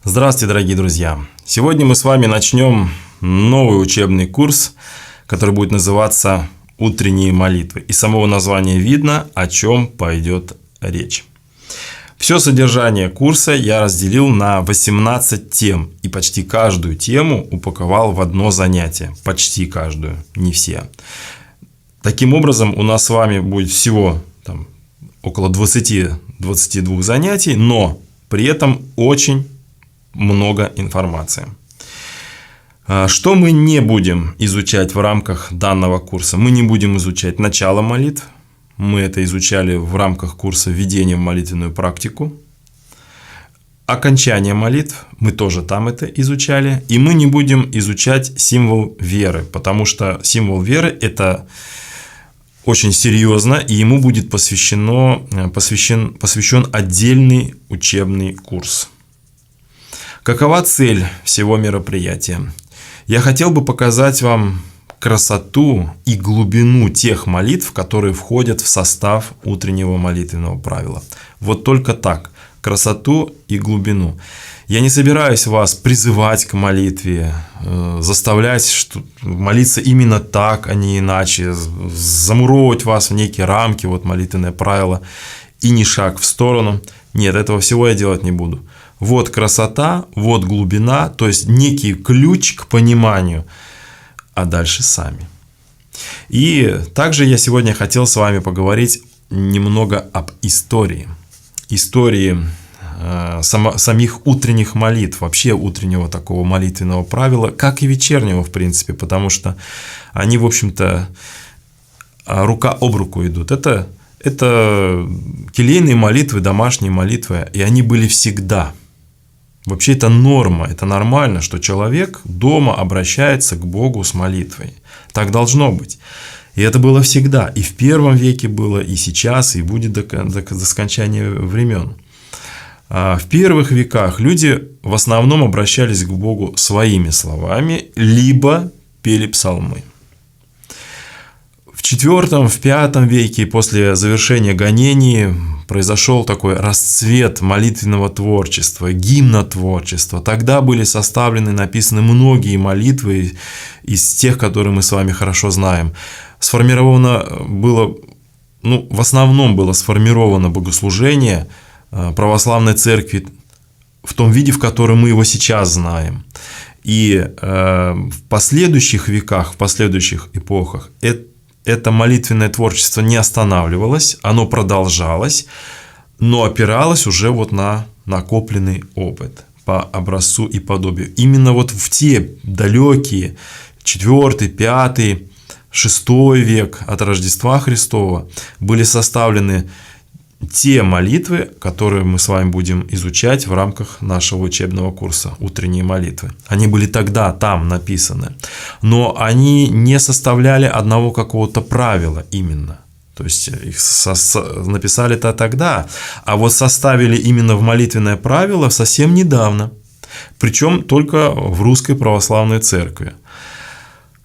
Здравствуйте, дорогие друзья! Сегодня мы с вами начнем новый учебный курс, который будет называться «Утренние молитвы». Из самого названия видно, о чем пойдет речь. Все содержание курса я разделил на 18 тем, и почти каждую тему упаковал в одно занятие. Почти каждую, не все. Таким образом, у нас с вами будет всего около 20-22 занятий, но при этом очень много информации. Что мы не будем изучать в рамках данного курса? Мы не будем изучать начало молитв. Мы это изучали в рамках курса «Введение в молитвенную практику». Окончание молитв. Мы тоже там это изучали. И мы не будем изучать символ веры, потому что символ веры – это очень серьезно, и ему будет посвящен отдельный учебный курс. Какова цель всего мероприятия? Я хотел бы показать вам красоту и глубину тех молитв, которые входят в состав утреннего молитвенного правила. Вот только так. Красоту и глубину. Я не собираюсь вас призывать к молитве, заставлять молиться именно так, а не иначе, замуровывать вас в некие рамки, вот молитвенное правило, и ни шаг в сторону. Нет, этого всего я делать не буду. Вот красота, вот глубина, то есть некий ключ к пониманию, а дальше сами. И также я сегодня хотел с вами поговорить немного об истории. Истории самих утренних молитв, вообще утреннего такого молитвенного правила, как и вечернего, в принципе, потому что они, в общем-то, рука об руку идут. Это келейные молитвы, домашние молитвы, и они были всегда. Вообще это норма, это нормально, что человек дома обращается к Богу с молитвой. Так должно быть. И это было всегда. И в первом веке было, и сейчас, и будет до скончания времен. В первых веках люди в основном обращались к Богу своими словами, либо пели псалмы. В IV, в V веке после завершения гонений произошел такой расцвет молитвенного творчества, гимнотворчества. Тогда были составлены, написаны многие молитвы из тех, которые мы с вами хорошо знаем. В основном было сформировано богослужение православной церкви в том виде, в котором мы его сейчас знаем. И в последующих веках, в последующих эпохах это молитвенное творчество не останавливалось, оно продолжалось, но опиралось уже вот на накопленный опыт по образцу и подобию. Именно вот в те далекие 4, 5, 6 век от Рождества Христова были составлены те молитвы, которые мы с вами будем изучать в рамках нашего учебного курса «Утренние молитвы». Они были тогда там написаны, но они не составляли одного какого-то правила именно. То есть их написали-то тогда, а вот составили именно в молитвенное правило совсем недавно. Причем только в Русской Православной Церкви.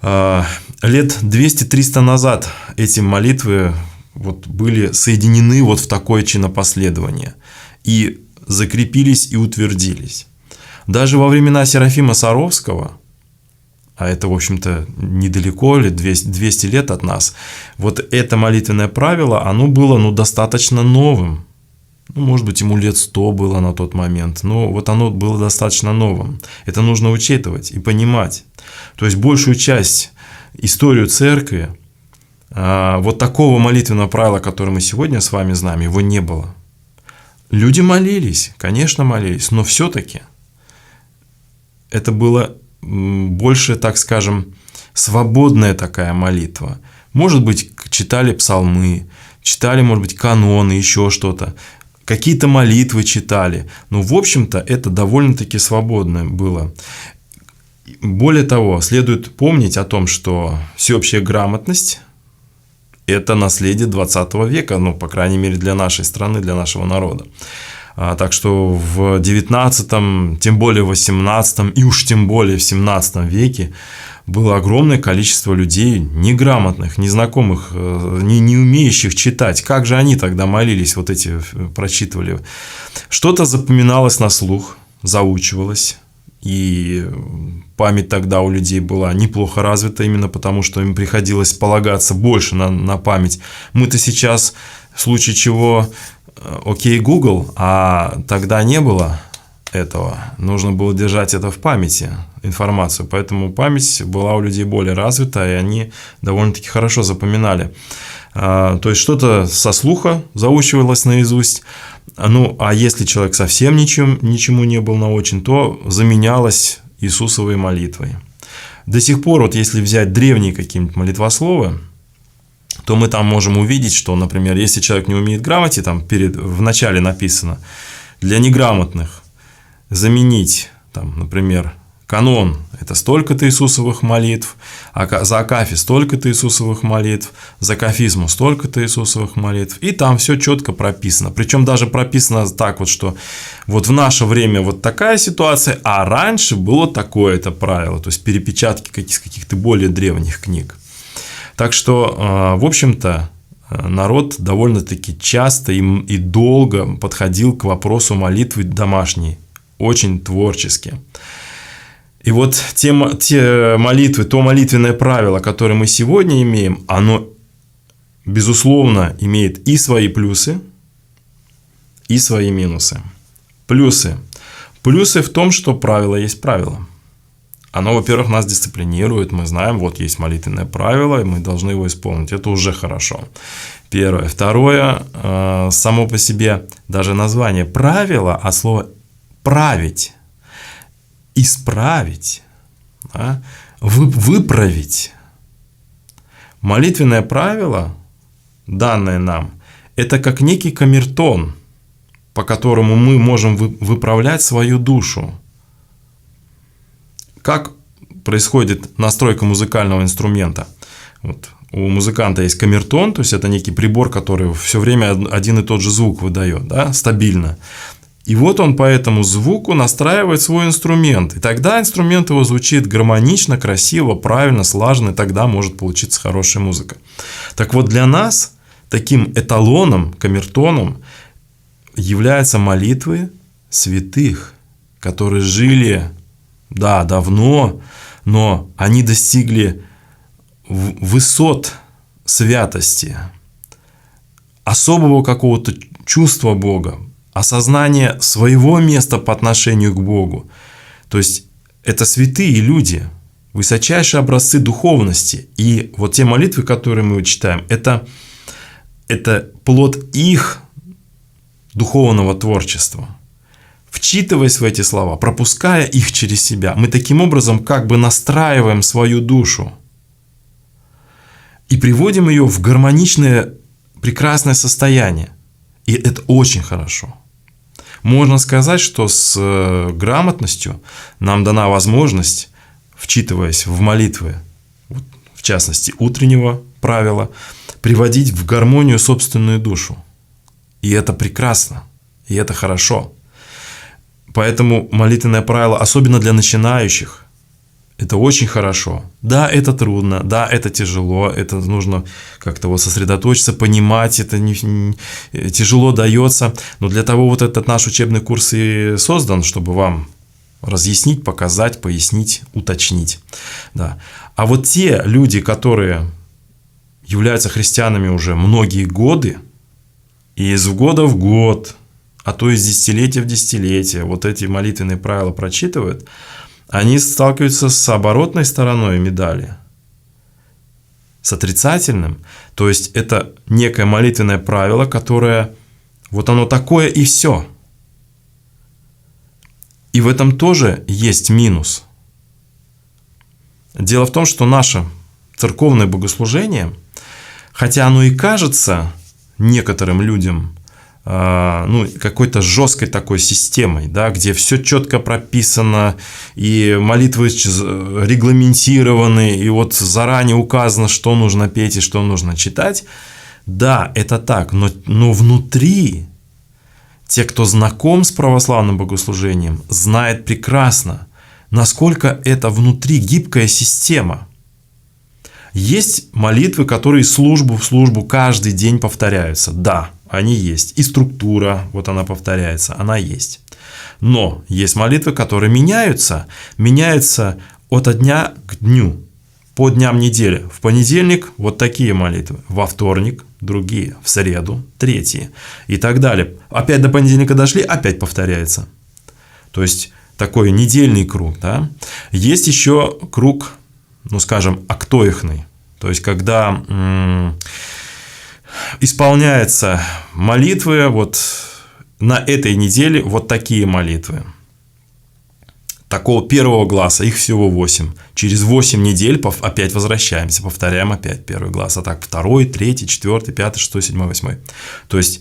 Лет 200-300 назад эти молитвы были соединены в такое чинопоследование и закрепились и утвердились. Даже во времена Серафима Саровского, а это, в общем-то, недалеко, 200 лет от нас, вот это молитвенное правило, оно было достаточно новым. Может быть, ему лет 100 было на тот момент, но вот оно было достаточно новым. Это нужно учитывать и понимать. То есть большую часть истории церкви, вот такого молитвенного правила, которое мы сегодня с вами знаем, его не было. Люди молились, конечно, молились, но все-таки это было больше, так скажем, свободная такая молитва. Может быть, читали псалмы, читали, может быть, каноны, еще что-то. Какие-то молитвы читали. Но, в общем-то, это довольно-таки свободное было. Более того, следует помнить о том, что всеобщая грамотность – это наследие 20 века, по крайней мере, для нашей страны, для нашего народа. Так что в 19, тем более в 18 и уж тем более в 17 веке было огромное количество людей неграмотных, незнакомых, не умеющих читать. Как же они тогда молились, эти прочитывали? Что-то запоминалось на слух, заучивалась. И память тогда у людей была неплохо развита, именно потому, что им приходилось полагаться больше на память. Мы-то сейчас, в случае чего, окей, Google, а тогда не было этого. Нужно было держать это в памяти, информацию. Поэтому память была у людей более развита, и они довольно-таки хорошо запоминали. То есть что-то со слуха заучивалось наизусть. Ну, а если человек совсем ничему не был научен, то заменялось Иисусовой молитвой. До сих пор, вот если взять древние какие-нибудь молитвословы, то мы там можем увидеть, что, например, если человек не умеет грамоте, там в начале написано для неграмотных заменить, там, например, канон – это столько-то Иисусовых молитв, а за Акафи столько-то Иисусовых молитв, за Кафизму столько-то Иисусовых молитв. И там все четко прописано. Причем даже прописано так вот, что вот в наше время вот такая ситуация, а раньше было такое-то правило. То есть перепечатки каких-то более древних книг. Так что, в общем-то, народ довольно-таки часто и долго подходил к вопросу молитвы домашней. Очень творчески. И вот те молитвы, то молитвенное правило, которое мы сегодня имеем, оно, безусловно, имеет и свои плюсы, и свои минусы. Плюсы. Плюсы в том, что правило есть правило. Оно, во-первых, нас дисциплинирует. Мы знаем, вот есть молитвенное правило, и мы должны его исполнить. Это уже хорошо. Первое. Второе. Само по себе даже название правила, а слово править, исправить, да, выправить. Молитвенное правило, данное нам, это как некий камертон, по которому мы можем выправлять свою душу. Как происходит настройка музыкального инструмента? Вот. У музыканта есть камертон, то есть это некий прибор, который все время один и тот же звук выдает, да, стабильно. И вот он по этому звуку настраивает свой инструмент. И тогда инструмент его звучит гармонично, красиво, правильно, слаженно, и тогда может получиться хорошая музыка. Так вот, для нас таким эталоном, камертоном являются молитвы святых, которые жили, да, давно, но они достигли высот святости, особого какого-то чувства Бога, осознание своего места по отношению к Богу. То есть это святые люди, высочайшие образцы духовности. И вот те молитвы, которые мы читаем, это плод их духовного творчества. Вчитываясь в эти слова, пропуская их через себя, мы таким образом как бы настраиваем свою душу и приводим ее в гармоничное, прекрасное состояние. И это очень хорошо. Можно сказать, что с грамотностью нам дана возможность, вчитываясь в молитвы, в частности утреннего правила, приводить в гармонию собственную душу. И это прекрасно, и это хорошо. Поэтому молитвенное правило, особенно для начинающих, это очень хорошо. Да, это трудно, да, это тяжело, это нужно как-то вот сосредоточиться, понимать, это тяжело дается. Но для того вот этот наш учебный курс и создан, чтобы вам разъяснить, показать, пояснить, уточнить. Да. А вот те люди, которые являются христианами уже многие годы, и из года в год, а то из десятилетия в десятилетие вот эти молитвенные правила прочитывают, они сталкиваются с оборотной стороной медали, с отрицательным. То есть это некое молитвенное правило, которое вот оно такое и все. И в этом тоже есть минус. Дело в том, что наше церковное богослужение, хотя оно и кажется некоторым людям какой-то жесткой такой системой, да, где все четко прописано, и молитвы регламентированы, и вот заранее указано, что нужно петь и что нужно читать. Да, это так, но внутри те, кто знаком с православным богослужением, знают прекрасно, насколько это внутри гибкая система. Есть молитвы, которые службу в службу каждый день повторяются. Да, они есть. И структура, вот она повторяется, она есть. Но есть молитвы, которые меняются от дня к дню, по дням недели. В понедельник вот такие молитвы, во вторник другие, в среду третьи и так далее. Опять до понедельника дошли, опять повторяется. То есть такой недельный круг. Да? Есть еще круг, ну скажем, актоихный. То есть когда исполняются молитвы вот на этой неделе, вот такие молитвы. Такого первого гласа, их всего 8. Через 8 недель опять возвращаемся, повторяем опять первый глаз. А так 2, 3, 4, 5, 6, 7, 8. То есть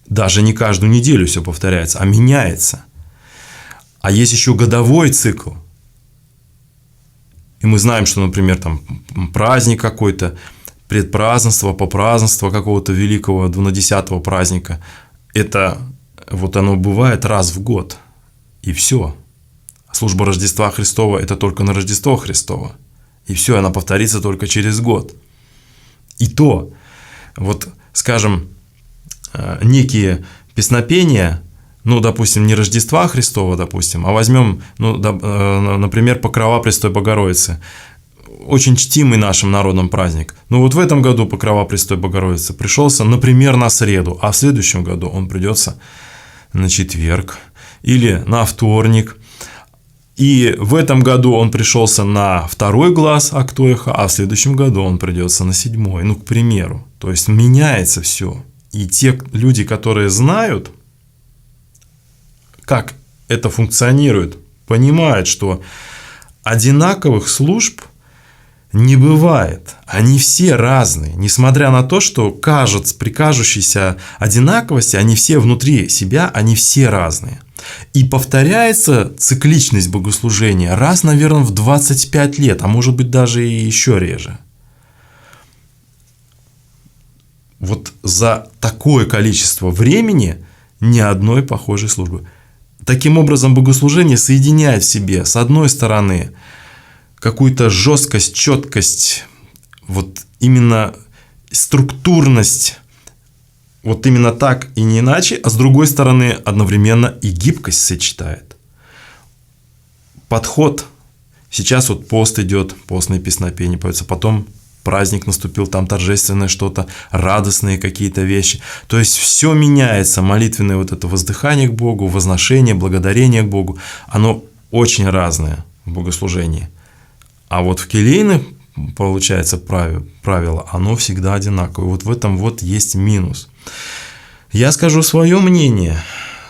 даже не каждую неделю все повторяется, а меняется. А есть еще годовой цикл. И мы знаем, что, например, там праздник какой-то, предпразднество, попразднество какого-то великого 12-го праздника. Это вот оно бывает раз в год. И все. Служба Рождества Христова – это только на Рождество Христово. И все, она повторится только через год. И то, вот, скажем, некие песнопения, ну, допустим, не Рождества Христова, допустим, а возьмем, ну, например, Покрова Престой Богородицы. Очень чтимый нашим народом праздник. Но вот в этом году Покрова Престой Богородицы пришелся, например, на среду, а в следующем году он придется на четверг или на вторник. И в этом году он пришелся на 2 глаз Актоиха, а в следующем году он придется на 7. Ну, к примеру. То есть меняется все. И те люди, которые знают, как это функционирует, понимают, что одинаковых служб не бывает. Они все разные. Несмотря на то, что при кажущейся одинаковости, они все внутри себя, они все разные. И повторяется цикличность богослужения раз, наверное, в 25 лет, а может быть даже и еще реже. Вот за такое количество времени ни одной похожей службы. Таким образом, богослужение соединяет в себе, с одной стороны, какую-то жесткость, четкость, вот именно структурность, вот именно так и не иначе, а с другой стороны одновременно и гибкость сочетает. Подход. Сейчас вот пост идет, постные песнопения поются, потом праздник наступил, там торжественное что-то, радостные какие-то вещи. То есть все меняется, молитвенное вот это воздыхание к Богу, возношение, благодарение к Богу, оно очень разное в богослужении. А вот в келейных, получается, правило, оно всегда одинаковое. Вот в этом вот есть минус. Я скажу свое мнение,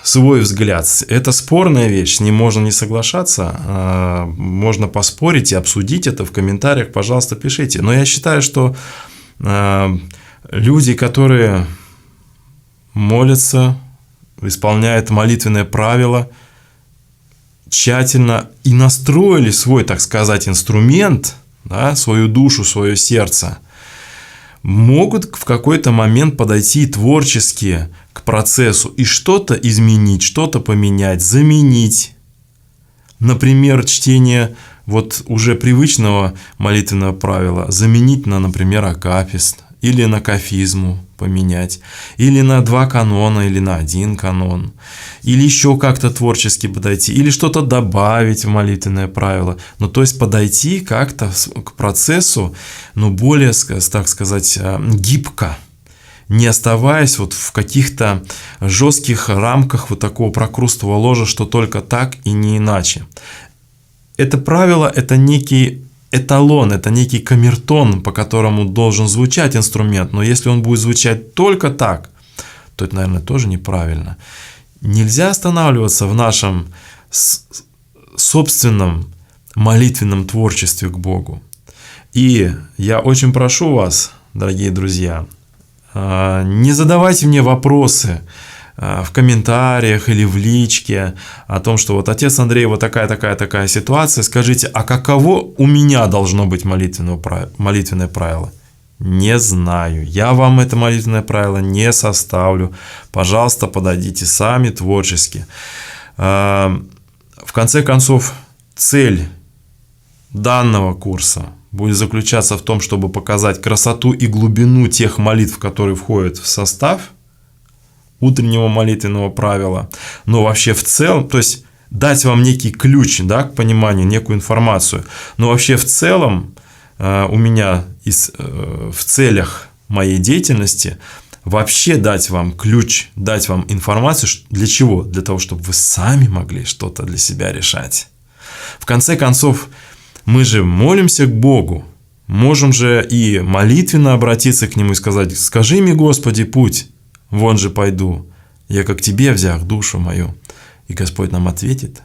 свой взгляд. Это спорная вещь, с ним можно не соглашаться, можно поспорить и обсудить это в комментариях, пожалуйста, пишите. Но я считаю, что люди, которые молятся, исполняют молитвенное правило, тщательно и настроили свой, так сказать, инструмент, да, свою душу, свое сердце, могут в какой-то момент подойти творчески к процессу и что-то изменить, что-то поменять, заменить. Например, чтение вот уже привычного молитвенного правила заменить на, например, акафист или на кафизму поменять, или на 2 канона, или на 1 канон, или еще как-то творчески подойти, или что-то добавить в молитвенное правило. Ну, то есть подойти как-то к процессу, ну, более, так сказать, гибко, не оставаясь вот в каких-то жестких рамках вот такого прокрустового ложа, что только так и не иначе. Это правило – это некий эталон, это некий камертон, по которому должен звучать инструмент, но если он будет звучать только так, то это, наверное, тоже неправильно. Нельзя останавливаться в нашем собственном молитвенном творчестве к Богу. И я очень прошу вас, дорогие друзья, не задавайте мне вопросы в комментариях или в личке о том, что вот отец Андрей, вот такая ситуация, скажите, а каково у меня должно быть молитвенное правило? Не знаю, я вам это молитвенное правило не составлю, пожалуйста, подойдите сами творчески. В конце концов, цель данного курса будет заключаться в том, чтобы показать красоту и глубину тех молитв, которые входят в состав утреннего молитвенного правила, но вообще в целом, то есть дать вам некий ключ, да, к пониманию, некую информацию. Но вообще в целом у меня в целях моей деятельности вообще дать вам ключ, дать вам информацию. Для чего? Для того, чтобы вы сами могли что-то для себя решать. В конце концов, мы же молимся к Богу. Можем же и молитвенно обратиться к Нему и сказать: «Скажи мне, Господи, путь, вон же пойду, я как Тебе взял душу мою». И Господь нам ответит: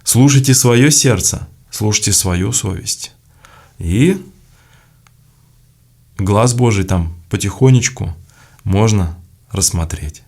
слушайте свое сердце, слушайте свою совесть. И глаз Божий там потихонечку можно рассмотреть.